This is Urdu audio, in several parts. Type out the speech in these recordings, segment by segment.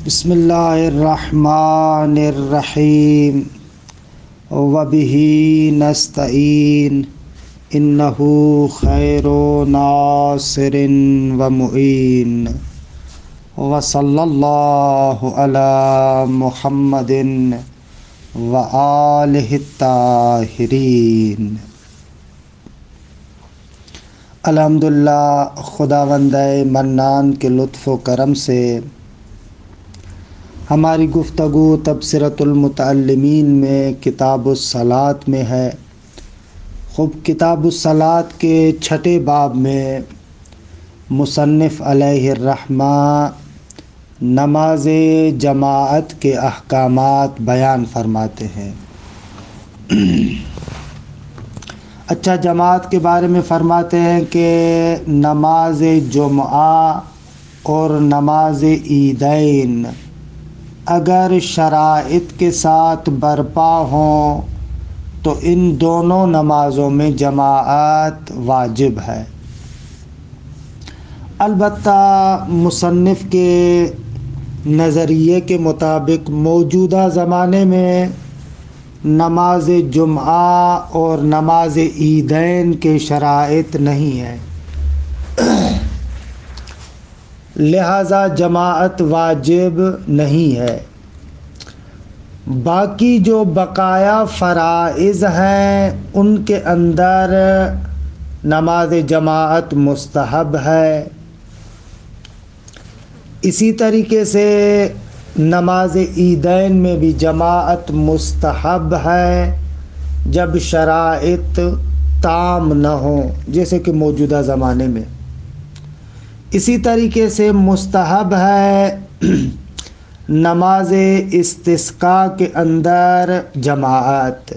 بسم اللہ الرحمن الرحیم وبہ نستعین انہ خیر ناصر ومعین وصلی اللہ علی محمد وآلہ الطاہرین۔ الحمدللہ، خداوند منان کے لطف و کرم سے ہماری گفتگو تبصرۃ المتعلمین میں کتاب الصلاۃ میں ہے۔ خوب کتاب الصلاۃ کے چھٹے باب میں مصنف علیہ الرحمہ نماز جماعت کے احکامات بیان فرماتے ہیں۔ اچھا، جماعت کے بارے میں فرماتے ہیں کہ نماز جمعہ اور نماز عیدین اگر شرائط کے ساتھ برپا ہوں تو ان دونوں نمازوں میں جماعت واجب ہے۔ البتہ مصنف کے نظریے کے مطابق موجودہ زمانے میں نماز جمعہ اور نماز عیدین کے شرائط نہیں ہیں، لہذا جماعت واجب نہیں ہے۔ باقی جو بقایا فرائض ہیں ان کے اندر نماز جماعت مستحب ہے۔ اسی طریقے سے نماز عیدین میں بھی جماعت مستحب ہے جب شرائط تام نہ ہوں، جیسے کہ موجودہ زمانے میں۔ اسی طریقے سے مستحب ہے نماز استسقاء کے اندر جماعت۔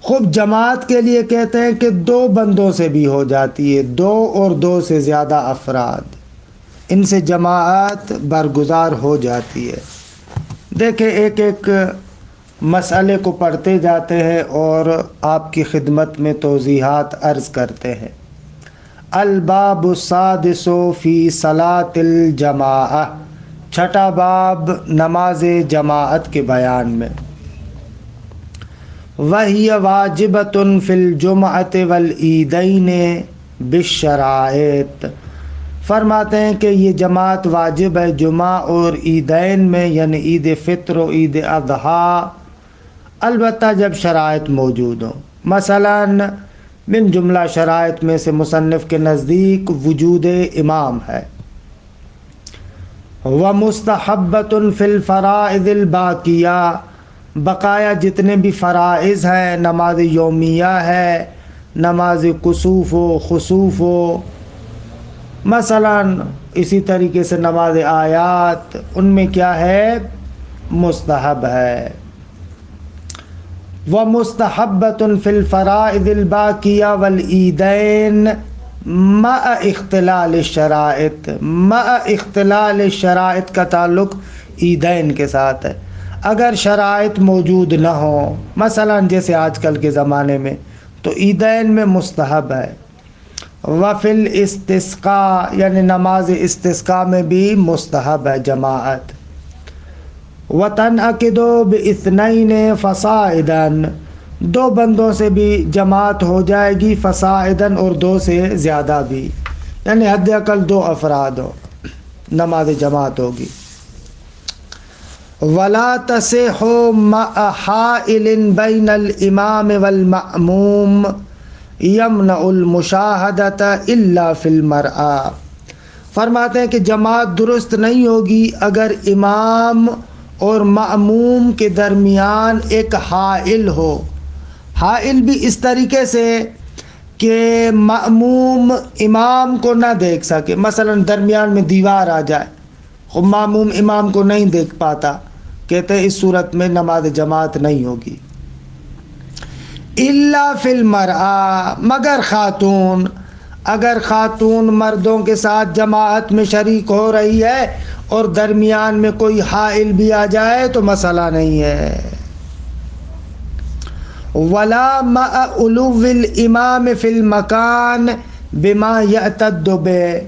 خوب جماعت کے لیے کہتے ہیں کہ 2 بندوں سے بھی ہو جاتی ہے، 2 اور 2 سے زیادہ افراد، ان سے جماعت برگزار ہو جاتی ہے۔ دیکھیں، ایک مسئلے کو پڑھتے جاتے ہیں اور آپ کی خدمت میں توضیحات عرض کرتے ہیں۔ الباب السادس فی صلاۃ الجماعہ، چھٹا باب نماز جماعت کے بیان میں۔ وہی واجبۃ فی الجمعۃ والعیدین بالشرائط، فرماتے ہیں کہ یہ جماعت واجب ہے جمعہ اور عیدین میں، یعنی عید فطر و عید اضحیٰ، البتہ جب شرائط موجود ہوں۔ مثلاً من جملہ شرائط میں سے مصنف کے نزدیک وجود امام ہے۔ وَمُسْتَحَبَّةٌ فِي الْفَرَائِضِ الْبَاقِيَةِ، بقایا جتنے بھی فرائض ہیں، نماز یومیہ ہے، نماز کسوف و خسوف و، مثلاً اسی طریقے سے نماز آیات، ان میں کیا ہے؟ مستحب ہے۔ وَمُسْتَحَبَّةٌ فِي الْفَرَائِضِ الْبَاقِيَةِ وَالْعِیدَینِ مَعَ اختلال الشرائط، مع اختلال الشرائط کا تعلق عیدین کے ساتھ ہے۔ اگر شرائط موجود نہ ہوں، مثلاً جیسے آج کل کے زمانے میں، تو عیدین میں مستحب ہے۔ وفی الاستسقاء، یعنی نماز استسقاء میں بھی مستحب ہے جماعت۔ وتنعقد باثنین فصاعدا، 2 بندوں سے بھی جماعت ہو جائے گی، فصاعدا، اور 2 سے زیادہ بھی، یعنی حد اقل 2 افراد ہو، نماز جماعت ہوگی۔ ولا تصح مع حائل بین الامام والمأموم یمنع المشاہدۃ الا فی المرأة، فرماتے ہیں کہ جماعت درست نہیں ہوگی اگر امام اور مأموم کے درمیان ایک حائل ہو۔ حائل بھی اس طریقے سے کہ مأموم امام کو نہ دیکھ سکے، مثلا درمیان میں دیوار آ جائے، خود مأموم امام کو نہیں دیکھ پاتا، کہتے ہیں اس صورت میں نماز جماعت نہیں ہوگی۔ الا فی المرأة، مگر خاتون، اگر خاتون مردوں کے ساتھ جماعت میں شریک ہو رہی ہے اور درمیان میں کوئی حائل بھی آ جائے تو مسئلہ نہیں ہے۔ ولا مع علو الامام فی المکان بما یعتد به،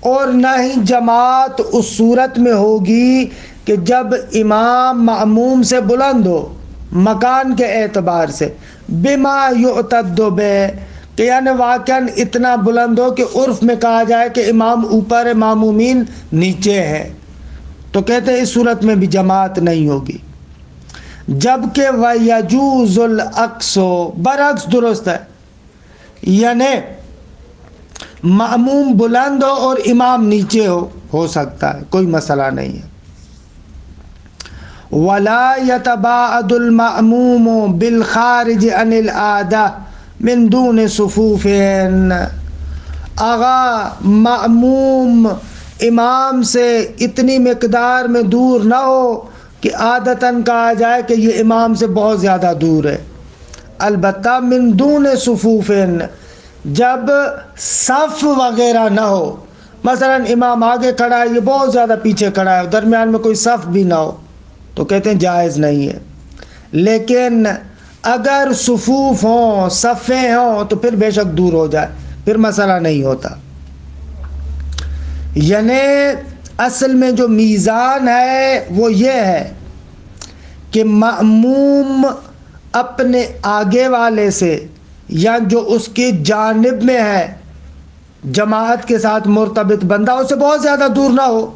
اور نہ ہی جماعت اس صورت میں ہوگی کہ جب امام مأموم سے بلند ہو مکان کے اعتبار سے، بما یعتد بہ، کہ یعنی واقعاً اتنا بلند ہو کہ عرف میں کہا جائے کہ امام اوپر ہے مامومین نیچے ہے، تو کہتے ہیں اس صورت میں بھی جماعت نہیں ہوگی۔ جبکہ وَيَجُوزُ الْعَكْسُ، برعکس درست ہے، یعنی مأموم بلند ہو اور امام نیچے ہو سکتا ہے، کوئی مسئلہ نہیں ہے۔ وَلَا يَتَبَاعَدُ الْمَأْمُومُ بِالْخَارِجِ عَنِ الْعَادَةِ مِنْ دُونِ صُفُوفٍ، آغا مأموم امام سے اتنی مقدار میں دور نہ ہو کہ عادتاً کہا جائے کہ یہ امام سے بہت زیادہ دور ہے۔ البتہ من دون صفوف، جب صف وغیرہ نہ ہو، مثلا امام آگے کھڑا ہے، یہ بہت زیادہ پیچھے کھڑا ہے، درمیان میں کوئی صف بھی نہ ہو، تو کہتے ہیں جائز نہیں ہے۔ لیکن اگر صفوف ہوں، صفیں ہوں، تو پھر بے شک دور ہو جائے، پھر مسئلہ نہیں ہوتا۔ یعنی اصل میں جو میزان ہے وہ یہ ہے کہ مأموم اپنے آگے والے سے یا جو اس کی جانب میں ہے جماعت کے ساتھ مرتبط بندہ، اس سے بہت زیادہ دور نہ ہو،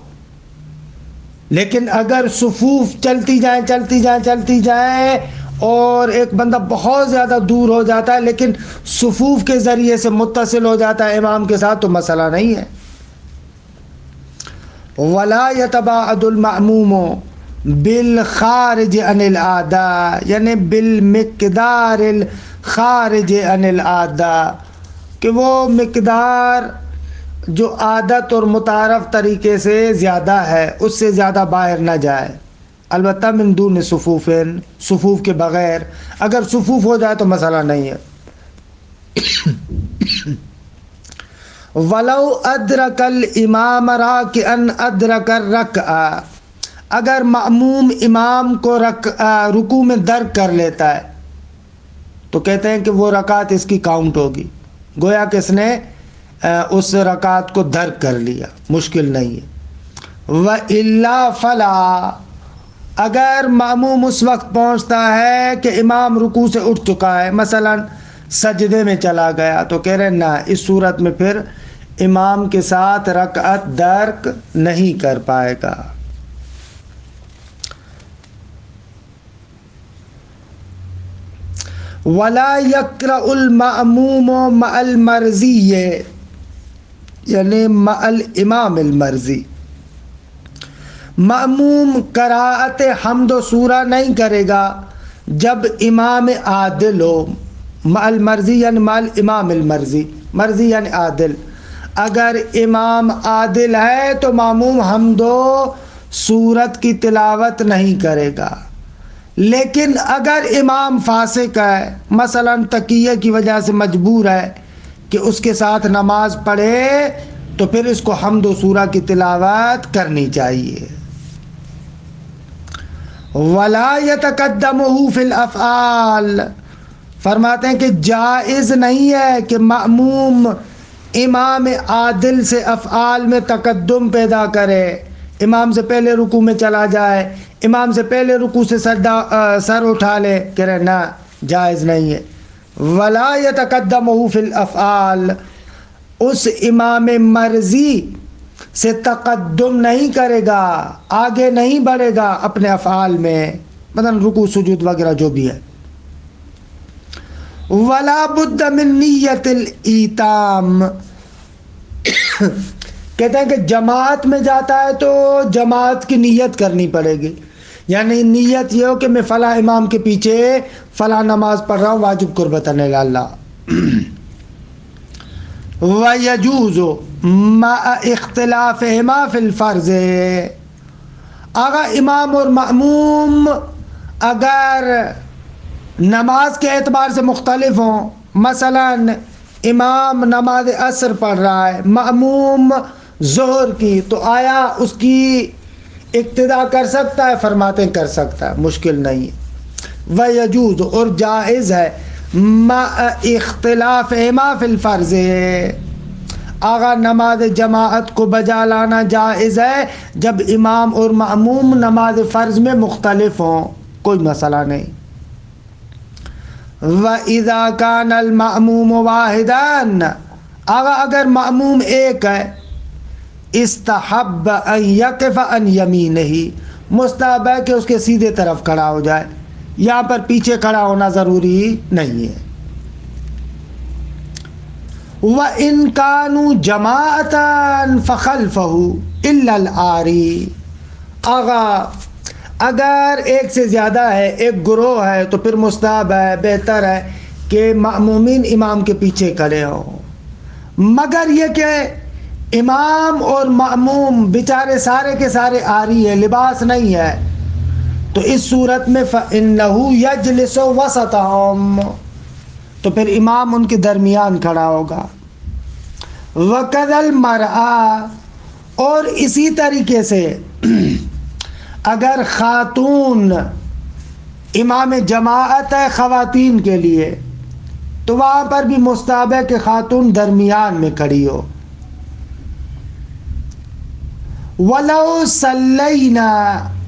لیکن اگر صفوف چلتی جائیں اور ایک بندہ بہت زیادہ دور ہو جاتا ہے لیکن صفوف کے ذریعے سے متصل ہو جاتا ہے امام کے ساتھ، تو مسئلہ نہیں ہے۔ وَلَا يَتَبَاعَدُ الْمَأْمُومُ بِالْخَارِجِ عَنِ الْعَادَةِ، یعنی بالمقدار الخارج عن العادہ، کہ وہ مقدار جو عادت اور متعارف طریقے سے زیادہ ہے اس سے زیادہ باہر نہ جائے، البتہ من دون صفوف، صفوف کے بغیر، اگر صفوف ہو جائے تو مسئلہ نہیں ہے۔ وَلَوْ أَدْرَكَ الْإِمَامَ رَاكِعًا أَدْرَكَ الرَّكْعَةَ، اگر مأموم امام کو رکوع میں درک کر لیتا ہے تو کہتے ہیں کہ وہ رکعت اس کی کاؤنٹ ہوگی، گویا کہ اس نے اس رکعت کو درک کر لیا، مشکل نہیں ہے۔ وَإِلَّا فَلَا، اگر مأموم اس وقت پہنچتا ہے کہ امام رکوع سے اٹھ چکا ہے، مثلا سجدے میں چلا گیا، تو کہہ رہے ہیں نہ، اس صورت میں پھر امام کے ساتھ رکعت درک نہیں کر پائے گا۔ وَلَا يَقْرَأُ الْمَأْمُومُ مَعَ الْمَرْضِيِّ، یعنی مع الامام المرضی، مأموم قراءت حمد و سورہ نہیں کرے گا جب امام عادل ہو، مع المرضی یعنی مع الامام المرضی، مرضی یعنی عادل، اگر امام عادل ہے تو مأموم حمد و سورت کی تلاوت نہیں کرے گا۔ لیکن اگر امام فاسق ہے، مثلا تقیہ کی وجہ سے مجبور ہے کہ اس کے ساتھ نماز پڑھے، تو پھر اس کو حمد و سورہ کی تلاوت کرنی چاہیے۔ وَلَا يَتَقَدَّمُهُ فِي الْأَفْعَالِ، فرماتے ہیں کہ جائز نہیں ہے کہ مأموم امام عادل سے افعال میں تقدم پیدا کرے، امام سے پہلے رکوع میں چلا جائے، امام سے پہلے رکوع سے سر اٹھا لے، کہہ رہے نا، جائز نہیں ہے۔ وَلَا يَتَقَدَّمُهُ فِي الْأَفْعَالِ، اس امام مرضی سے تقدم نہیں کرے گا، آگے نہیں بڑھے گا اپنے افعال میں، مثلا رکوع سجود وغیرہ جو بھی ہے۔ وَلَا بُدَّ مِن نِّيَّةِ الْإِيتَامِ، کہتے ہیں کہ جماعت میں جاتا ہے تو جماعت کی نیت کرنی پڑے گی، یعنی نیت یہ ہو کہ میں فلاں امام کے پیچھے فلاں نماز پڑھ رہا ہوں واجب قربتاً الی اللہ۔ وَيَجُوزُ مَعَ اخْتِلَافِهِمَا فِي الْفَرْضِ، آگا امام اور مأموم اگر نماز کے اعتبار سے مختلف ہوں، مثلا امام نماز عصر پڑھ رہا ہے، مأموم ظہر کی، تو آیا اس کی اقتداء کر سکتا ہے؟ فرماتے ہیں کر سکتا ہے، مشکل نہیں ہے۔ وَيَجُوزُ، اور جائز ہے، مَعَ اخْتِلَافِهِمَا فِي الْفَرْضِ، آغا نماز جماعت کو بجا لانا جائز ہے جب امام اور مأموم نماز فرض میں مختلف ہوں، کوئی مسئلہ نہیں۔ وَإِذَا كَانَ الْمَأْمُومُ وَاحِدًا، آغا اگر مأموم ایک ہے، استحب ان یقف عن یمینہ، مستحب ہے کہ اس کے سیدھے طرف کھڑا ہو جائے، یہاں پر پیچھے کھڑا ہونا ضروری نہیں ہے۔ وَإِن كَانُوا جَمَاعَةً فَخَلْفَهُ إِلَّا الْعَارِي، آغا اگر ایک سے زیادہ ہے، ایک گروہ ہے، تو پھر مستحب ہے، بہتر ہے کہ مأمومین امام کے پیچھے کھڑے ہوں، مگر یہ کہ امام اور مأموم بیچارے سارے کے سارے عاری ہیں، لباس نہیں ہے، تو اس صورت میں فَإِنَّهُ يَجْلِسُ وَسَطَهُمْ، تو پھر امام ان کے درمیان کھڑا ہوگا۔ وَكَذَا الْمَرْأَةُ، اور اسی طریقے سے اگر خاتون امام جماعت ہے خواتین کے لیے، تو وہاں پر بھی مستحب ہے کہ خاتون درمیان میں کھڑی ہو۔ وَلَوْ صَلَّيْنَا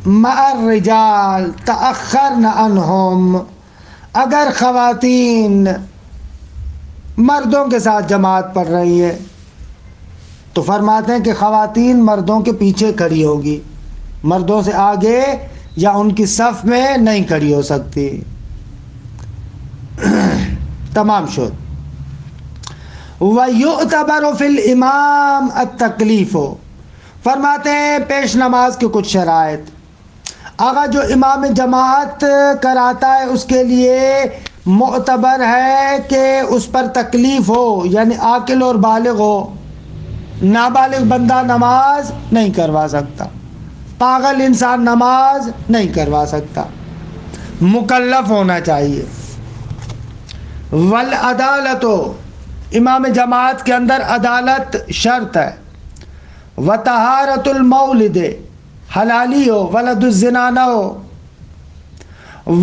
مَعَ الرِّجَالِ تَأَخَّرْنَ عَنْهُمْ، اگر خواتین مردوں کے ساتھ جماعت پڑھ رہی ہے تو فرماتے ہیں کہ خواتین مردوں کے پیچھے کھڑی ہوگی، مردوں سے آگے یا ان کی صف میں نہیں کھڑی ہو سکتی۔ تمام شد۔ وَيُعْتَبَرُ فِي الْإِمَامِ التَّكْلِيفُ، فرماتے ہیں پیش نماز کے کچھ شرائط، آغا جو امام جماعت کراتا ہے اس کے لیے معتبر ہے کہ اس پر تکلیف ہو، یعنی عاقل اور بالغ ہو، نابالغ بندہ نماز نہیں کروا سکتا، پاگل انسان نماز نہیں کروا سکتا، مکلف ہونا چاہیے۔ والعدالت، امام جماعت کے اندر عدالت شرط ہے۔ وطہارت المولد، حلالی ہو، ولد الزنا نہ ہو۔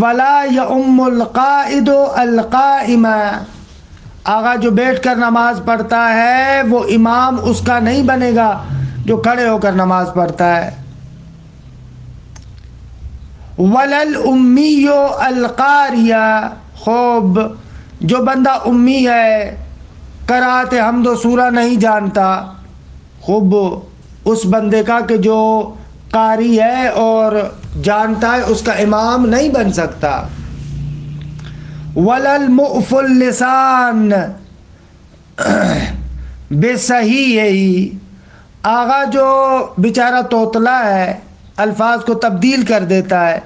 ولا یؤم القائد القائم، آغا جو بیٹھ کر نماز پڑھتا ہے وہ امام اس کا نہیں بنے گا جو کھڑے ہو کر نماز پڑھتا ہے۔ ولا الامی القاری، خوب جو بندہ امی ہے، قرأت حمد و سورہ نہیں جانتا، خوب اس بندے کا کہ جو قاری ہے اور جانتا ہے اس کا امام نہیں بن سکتا۔ ولا المؤف اللسان بصحیح، آغا جو بیچارہ توتلا ہے، الفاظ کو تبدیل کر دیتا ہے،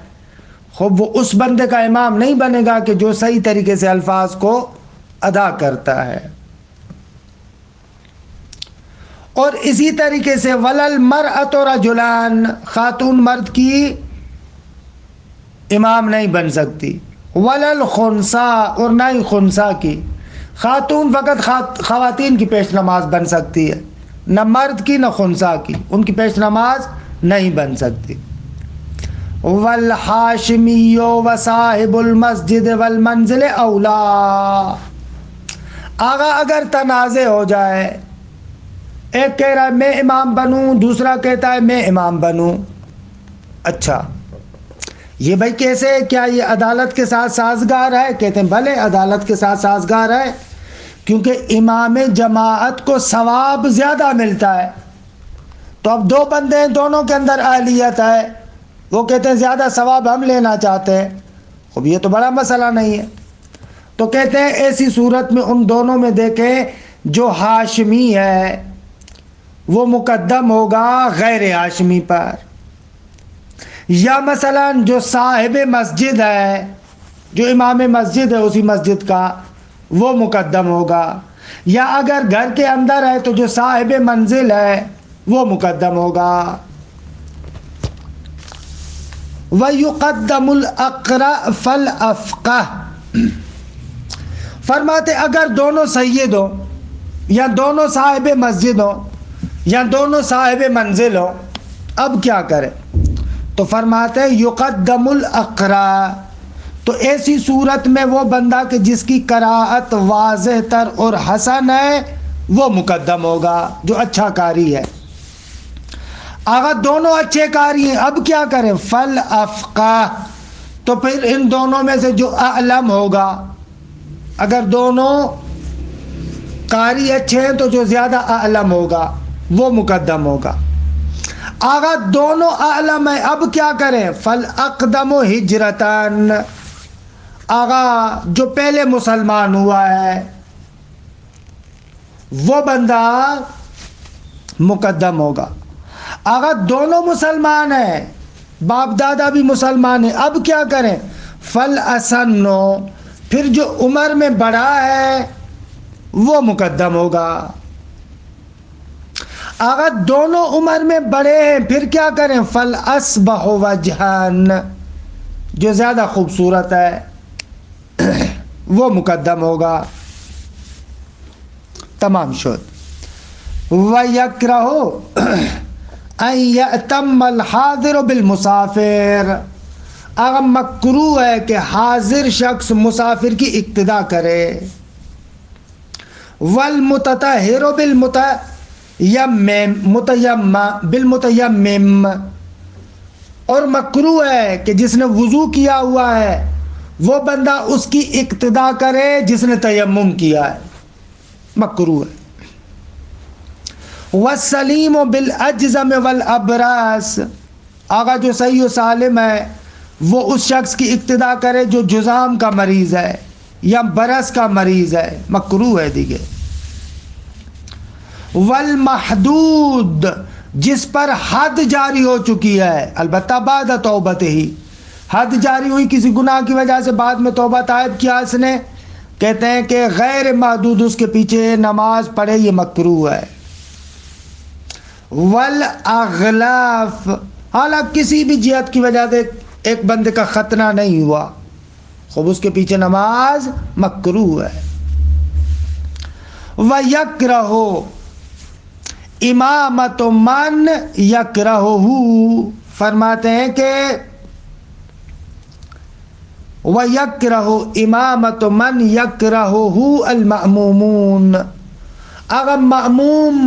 خوب وہ اس بندے کا امام نہیں بنے گا کہ جو صحیح طریقے سے الفاظ کو ادا کرتا ہے۔ اور اسی طریقے سے ولا المرأۃ رجلان، خاتون مرد کی امام نہیں بن سکتی۔ ولا الخنثیٰ، اور نہ ہی خنثیٰ کی، خاتون فقط خواتین کی پیش نماز بن سکتی ہے، نہ مرد کی نہ خنثیٰ کی، ان کی پیش نماز نہیں بن سکتی۔ والحاشمی وصاحب المسجد والمنزل اولا، آغا اگر تنازع ہو جائے، ایک کہہ رہا ہے میں امام بنوں، دوسرا کہتا ہے میں امام بنوں، اچھا یہ بھائی کیسے، کیا یہ عدالت کے ساتھ سازگار ہے؟ کہتے ہیں بھلے عدالت کے ساتھ سازگار ہے، کیونکہ امام جماعت کو ثواب زیادہ ملتا ہے۔ تو اب دو بندے ہیں، دونوں کے اندر اہلیت ہے، وہ کہتے ہیں زیادہ ثواب ہم لینا چاہتے ہیں، خب یہ تو بڑا مسئلہ نہیں ہے، تو کہتے ہیں ایسی صورت میں ان دونوں میں دیکھیں جو ہاشمی ہے وہ مقدم ہوگا غیر ہاشمی پر، یا مثلا جو صاحب مسجد ہے، جو امام مسجد ہے اسی مسجد کا، وہ مقدم ہوگا، یا اگر گھر کے اندر ہے تو جو صاحب منزل ہے وہ مقدم ہوگا۔ وَيُقَدَّمُ الْأَقْرَأُ فَالْأَفْقَهُ، فرماتے اگر دونوں سید ہو، یا دونوں صاحب مسجد ہو، یا دونوں صاحب منزل ہو، اب کیا کرے؟ تو فرماتے ہیں یقدم الاقرا، تو ایسی صورت میں وہ بندہ کہ جس کی قراءت واضح تر اور حسن ہے وہ مقدم ہوگا جو اچھا قاری ہے. اگر دونوں اچھے قاری ہیں اب کیا کریں؟ فل افقہ، تو پھر ان دونوں میں سے جو اعلم ہوگا، اگر دونوں قاری اچھے ہیں تو جو زیادہ اعلم ہوگا وہ مقدم ہوگا. اگر دونوں اعلم ہیں اب کیا کریں؟ فل اقدم ہجرتاً، آغا جو پہلے مسلمان ہوا ہے وہ بندہ مقدم ہوگا. اگر دونوں مسلمان ہیں، باپ دادا بھی مسلمان ہیں، اب کیا کریں؟ فل اسنو، پھر جو عمر میں بڑا ہے وہ مقدم ہوگا. اگر دونوں عمر میں بڑے ہیں پھر کیا کریں؟ فل اصبح وجہن، جو زیادہ خوبصورت ہے وہ مقدم ہوگا. تمام شد. وَيَكْرَهُ أَن يَأْتَمَّ الْحَاضِرُ بِالْمُسَافِرِ، اگر مکروہ ہے کہ حاضر شخص مسافر کی اقتداء کرے. وَالْمُتَطَهِّرُ بالمتیمم، اور مکروہ ہے کہ جس نے وضو کیا ہوا ہے وہ بندہ اس کی اقتداء کرے جس نے تیمم کیا ہے، مکروہ ہے. والسلیم بالاجزم والابراس، آگا جو صحیح و سالم ہے وہ اس شخص کی اقتداء کرے جو جذام کا مریض ہے یا برس کا مریض ہے، مکروہ ہے دیگے. والمحدود، جس پر حد جاری ہو چکی ہے، البتہ بعد توبت ہی، حد جاری ہوئی کسی گناہ کی وجہ سے، بعد میں توبہ طائب کیا اس نے، کہتے ہیں کہ غیر محدود اس کے پیچھے نماز پڑھے، یہ مکروہ ہے. والاغلاف، حالانکہ کسی بھی جہت کی وجہ سے ایک بندے کا ختنہ نہیں ہوا، خوب اس کے پیچھے نماز مکروہ ہے. وَيَكْرَهُ امامت من یکرہہ، فرماتے ہیں کہ وَيَكْرَهُ امامت من یکرہہ المأمومون، اگر مأموم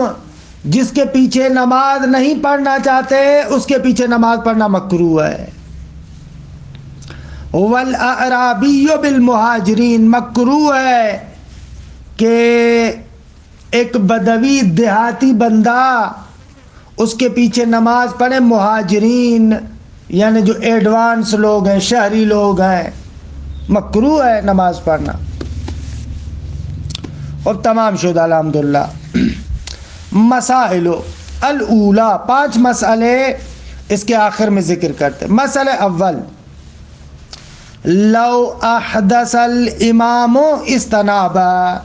جس کے پیچھے نماز نہیں پڑھنا چاہتے اس کے پیچھے نماز پڑھنا مکروہ ہے. والاعرابی بالمہاجرین، مکروہ ہے کہ ایک بدوی دیہاتی بندہ اس کے پیچھے نماز پڑھے، مہاجرین یعنی جو ایڈوانس لوگ ہیں، شہری لوگ ہیں، مکروہ ہے نماز پڑھنا. اور تمام شد الحمدللہ. مسائل الاولی، 5 مسئلے اس کے آخر میں ذکر کرتے. مسئلہ اول، لو احدث الامام استنابا،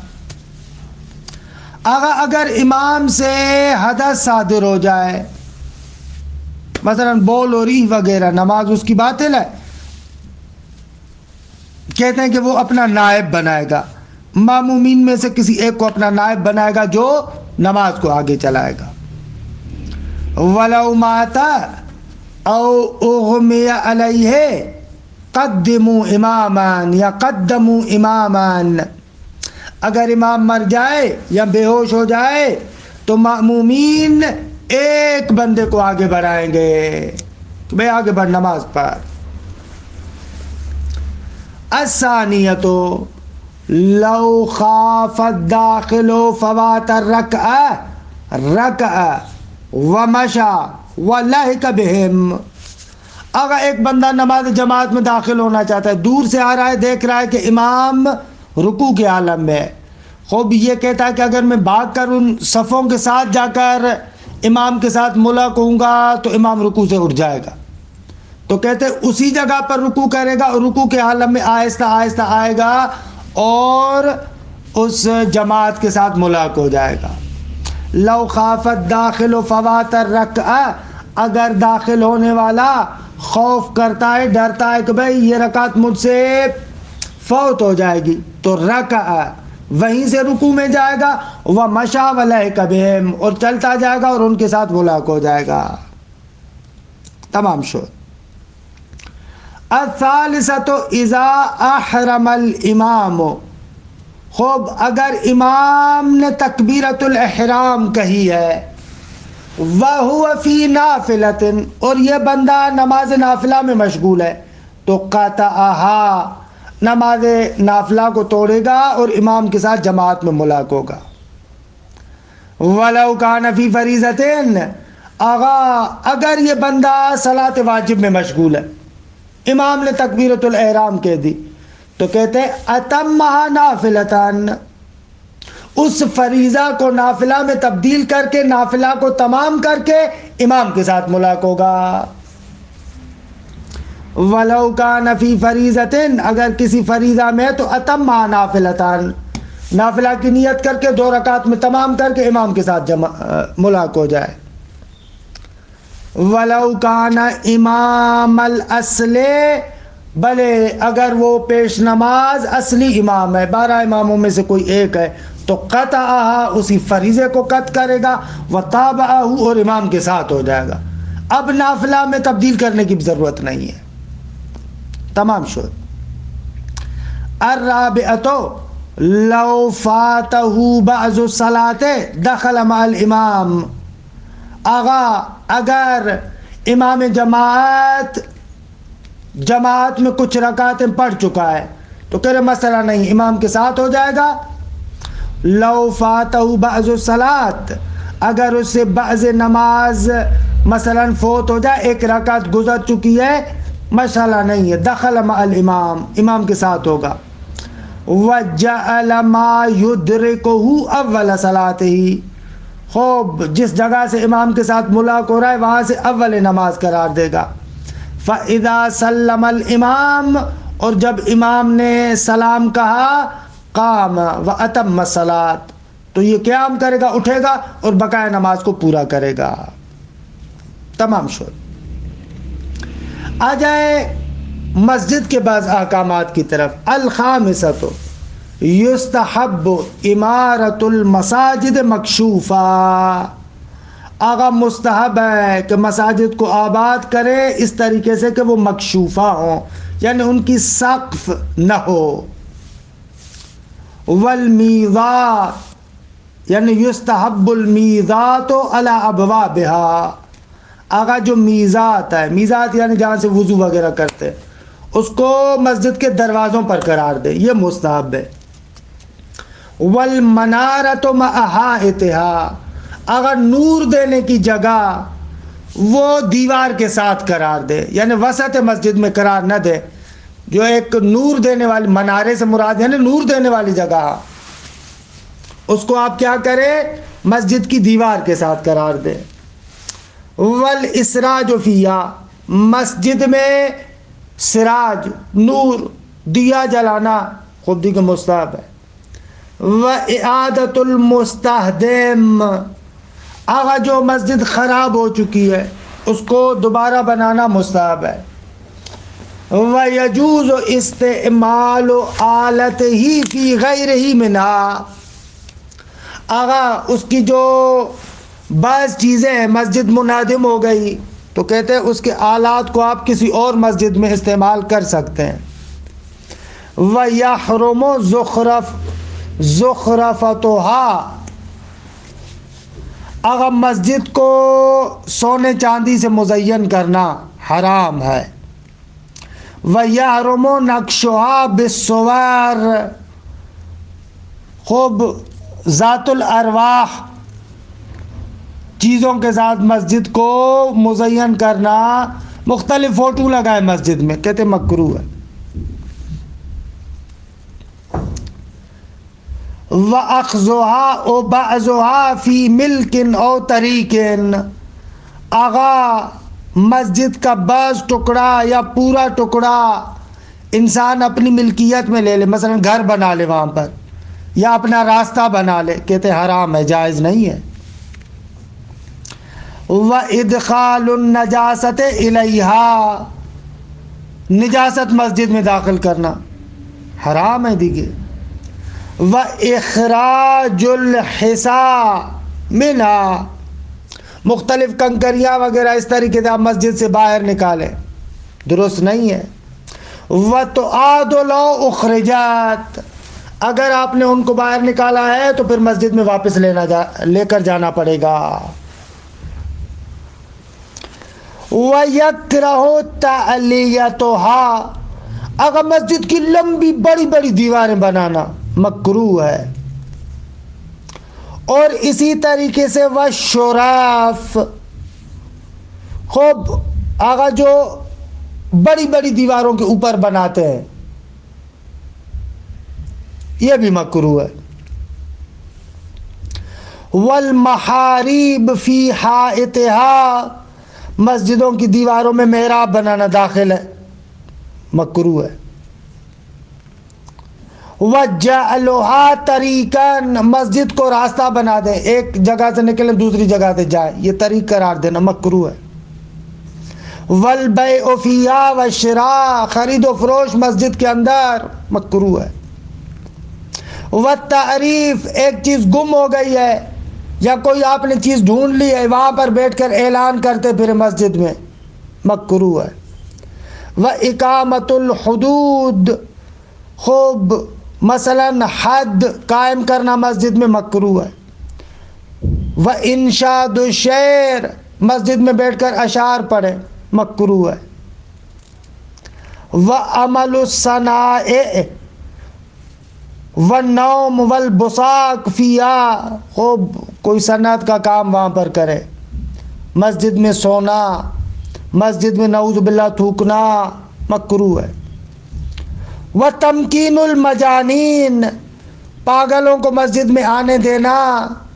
اگر امام سے حدث صادر ہو جائے، مثلا بول و ریح وغیرہ، نماز اس کی باطل ہے. کہتے ہیں کہ وہ اپنا نائب بنائے گا، مامومین میں سے کسی ایک کو اپنا نائب بنائے گا جو نماز کو آگے چلائے گا. وَلَوْ مَاتَ أَوْ أُغْمِيَ عَلَيْهِ قَدِّمُوا إِمَامًا یا قَدَّمُوا إِمَامًا، اگر امام مر جائے یا بے ہوش ہو جائے تو مأمومین ایک بندے کو آگے بڑھائیں گے کہ بھئی آگے بڑھ، نماز پڑھ. الثانیۃ، لو خاف الداخل فوات رکع ومشى ولحق بهم، اگر ایک بندہ نماز جماعت میں داخل ہونا چاہتا ہے، دور سے آ رہا ہے، دیکھ رہا ہے کہ امام رکوع کے عالم میں ہے، خوب یہ کہتا ہے کہ اگر میں بھاگ کر ان صفوں کے ساتھ جا کر امام کے ساتھ ملک ہوں گا تو امام رکوع سے اٹھ جائے گا، تو کہتے ہیں اسی جگہ پر رکوع کرے گا اور رکوع کے عالم میں آہستہ آہستہ آئے گا اور اس جماعت کے ساتھ ملاق ہو جائے گا. لو خافت داخل و فوات الرکعہ، اگر داخل ہونے والا خوف کرتا ہے، ڈرتا ہے کہ بھئی یہ رکعت مجھ سے فوت ہو جائے گی، تو رکع وہیں سے رکوع میں جائے گا، ومشى ولحق بهم، اور چلتا جائے گا اور ان کے ساتھ ملاق ہو جائے گا. تمام شد. الثالثۃ اذا احرم الامام، خوب اگر امام نے تکبیرۃ الاحرام کہی ہے وَهُوَ فِي نَافِلَةٍ اور یہ بندہ نماز نافلہ میں مشغول ہے تو قطعہا نماز نافلہ کو توڑے گا اور امام کے ساتھ جماعت میں ملاق ہوگا. وَلَوْ كَانَ فِي فَرِيضَةٍ اگر یہ بندہ صلاۃ واجب میں مشغول ہے، امام نے تکبیرۃ الاحرام کہہ دی تو کہتے ہیں اتمھا نافلتان، اس فریضہ کو نافلہ میں تبدیل کر کے نافلہ کو تمام کر کے امام کے ساتھ ملاق ہوگا. وَلَوْ كَانَ فِي فَرِيضَةٍ اگر کسی فریضہ میں تو اتمھا نافلتان، نافلہ کی نیت کر کے 2 رکعت میں تمام کر کے امام کے ساتھ ملاق ہو جائے. وَلَوْ كَانَ امام الاصل، بھلے اگر وہ پیش نماز اصلی امام ہے، 12 اماموں میں سے کوئی ایک ہے تو قطعہا اسی فریضے کو قط کرے گا، وتابعہ اور امام کے ساتھ ہو جائے گا. اب نافلہ میں تبدیل کرنے کی ضرورت نہیں ہے، تمام شد. الرابعۃ لو فاتہ بعض الصلاۃ دخل مع الامام، اگر امام جماعت میں کچھ رکعتیں پڑھ چکا ہے تو کہہ رہے مسئلہ نہیں، امام کے ساتھ ہو جائے گا. لو فاتہ بعض الصلاۃ اگر اس سے بعض نماز مثلا فوت ہو جائے، 1 رکعت گزر چکی ہے، مسئلہ نہیں ہے، دخل مع الامام، امام کے ساتھ ہوگا. وجعل ما يدركه اول صلاته، خوب جس جگہ سے امام کے ساتھ ملاق ہو رہا ہے وہاں سے اول نماز قرار دے گا. فَإِذَا سَلَّمَ الْإِمَامُ اور جب امام نے سلام کہا، قام وَأَتَمَّ الصَّلَاةَ تو یہ قیام کرے گا، اٹھے گا اور بقایا نماز کو پورا کرے گا. تمام شد. آ جائے مسجد کے بعض احکامات کی طرف. الخامسۃ یستحب عمارۃ المساجد مکشوفہ، مستحب ہے کہ مساجد کو آباد کرے اس طریقے سے کہ وہ مکشوفہ ہوں، یعنی ان کی سقف نہ ہو. والمیضات یعنی یستحب المیضات علی ابوابها، جو میضات ہے، میضات یعنی جہاں سے وضو وغیرہ کرتے، اس کو مسجد کے دروازوں پر قرار دے، یہ مستحب ہے. والمنارۃ مع حائطها، اگر نور دینے کی جگہ وہ دیوار کے ساتھ قرار دے، یعنی وسط مسجد میں قرار نہ دے، جو ایک نور دینے والی، منارے سے مراد یعنی نور دینے والی جگہ، اس کو آپ کیا کریں، مسجد کی دیوار کے ساتھ قرار دے. والاسراج فیہا، مسجد میں سراج نور دیا جلانا خود ہی کا مستحب ہے. وإعادۃ المستہدم، جو مسجد خراب ہو چکی ہے اس کو دوبارہ بنانا مستحب ہے. وَيَجُوزُ اسْتِعْمَالُ آلَتِهِ فِي غَيْرِهِ مِنْهَا، اس کی جو بعض چیزیں ہیں مسجد منہدم ہو گئی تو کہتے ہیں اس کے آلات کو آپ کسی اور مسجد میں استعمال کر سکتے ہیں. وَيَحْرُمُ زُخْرَفَتُهَا، مسجد کو سونے چاندی سے مزین کرنا حرام ہے. وَيَحْرُمُ نَقْشُهَا بِالصُّوَرِ، خوب ذات الارواح چیزوں کے ساتھ مسجد کو مزین کرنا، مختلف فوٹو لگائے مسجد میں، کہتے مکروہ ہے. وَأَخْذُهَا أَوْ بَعْضُهَا فِي مِلْكٍ أَوْ طَرِيقٍ، مسجد کا بعض ٹکڑا یا پورا ٹکڑا انسان اپنی ملکیت میں لے لے، مثلا گھر بنا لے وہاں پر یا اپنا راستہ بنا لے، کہتے حرام ہے، جائز نہیں ہے. وَإِدْخَالُ النَّجَاسَةِ إِلَيْهَا، نجاست مسجد میں داخل کرنا حرام ہے دیکھیے. وَإِخْرَاجُ الْحِسَىٰ مِنْهَا، مختلف کنکریاں وغیرہ اس طریقے سے آپ مسجد سے باہر نکالیں، درست نہیں ہے. وَتُعَادُ لَوْ أُخْرِجَتْ، اگر آپ نے ان کو باہر نکالا ہے تو پھر مسجد میں واپس لے کر جانا پڑے گا۔ وَيَكْرَهُ تَعْلِيَتُهَا، اگر مسجد کی لمبی بڑی بڑی دیواریں بنانا مکروہ ہے۔ اور اسی طریقے سے وَالشُّرَافِ، خوب آگا جو بڑی بڑی دیواروں کے اوپر بناتے ہیں یہ بھی مکروہ ہے۔ وَالْمَحَارِيبِ فِي حَائِطِهَا، مسجدوں کی دیواروں میں محراب بنانا داخل ہے، مکروہ ہے۔ وَجَعْلُهَا طَرِيقًا، مسجد کو راستہ بنا دیں، ایک جگہ سے نکلیں دوسری جگہ سے جائیں، یہ طریق قرار دینا مکروہ ہے۔ وَالْبَيْعُ فِيهَا وَالشِّرَاءُ، خرید و فروش مسجد کے اندر مکروہ ہے۔ وَالتَّعْرِيفُ، ایک چیز گم ہو گئی ہے یا کوئی آپ نے چیز ڈھونڈ لی ہے، وہاں پر بیٹھ کر اعلان کرتے پھر مسجد میں، مکروہ ہے۔ وَإِقَامَةُ الْحُدُودِ، خوب مثلا حد قائم کرنا مسجد میں مکروہ ہے۔ وَإِنشَادُ الشِّعْرِ، مسجد میں بیٹھ کر اشعار پڑھیں مکروہ ہے۔ وَعَمَلُ الصَّنَائِعِ وَالنَّوْمُ وَالْبُصَاقِ فِيهَا، خوب کوئی صنعت کا کام وہاں پر کرے، مسجد میں سونا، مسجد میں نعوذ باللہ تھوکنا مکروہ ہے۔ وَتَمْكِينُ الْمَجَانِينَ، پاگلوں کو مسجد میں آنے دینا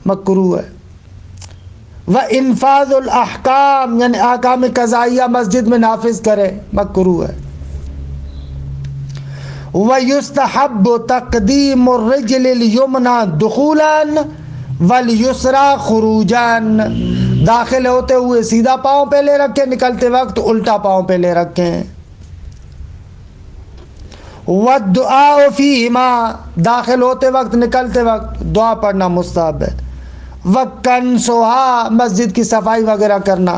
مکروہ ہے۔ وَإِنفَاذُ الْأَحْكَامِ، یعنی احکام قضائیہ مسجد میں نافذ کرے مکروہ ہے۔ وَيُسْتَحَبُّ تَقْدِيمُ الرِّجْلِ الْيُمْنَى دُخُولًا وَالْيُسْرَى خُرُوجًا، داخل ہوتے ہوئے سیدھا پاؤں پہلے رکھیں، نکلتے وقت الٹا پاؤں پہلے رکھیں۔ وَالدُّعَاءُ فِيهِمَا، داخل ہوتے وقت نکلتے وقت دعا پڑھنا مستحب ہے۔ وَكَنْسُهَا، مسجد کی صفائی وغیرہ کرنا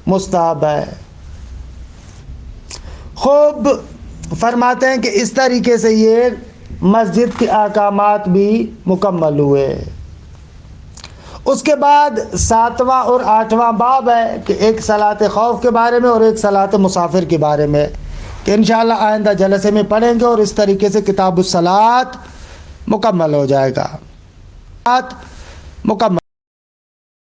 مستحب ہے۔ خوب فرماتے ہیں کہ اس طریقے سے یہ مسجد کے احکامات بھی مکمل ہوئے۔ اس کے بعد 7واں اور 8واں باب ہے کہ ایک صلاۃ خوف کے بارے میں اور ایک صلاۃ مسافر کے بارے میں، کہ انشاءاللہ آئندہ جلسے میں پڑھیں گے اور اس طریقے سے کتاب الصلاۃ مکمل ہو جائے گا۔ مکمل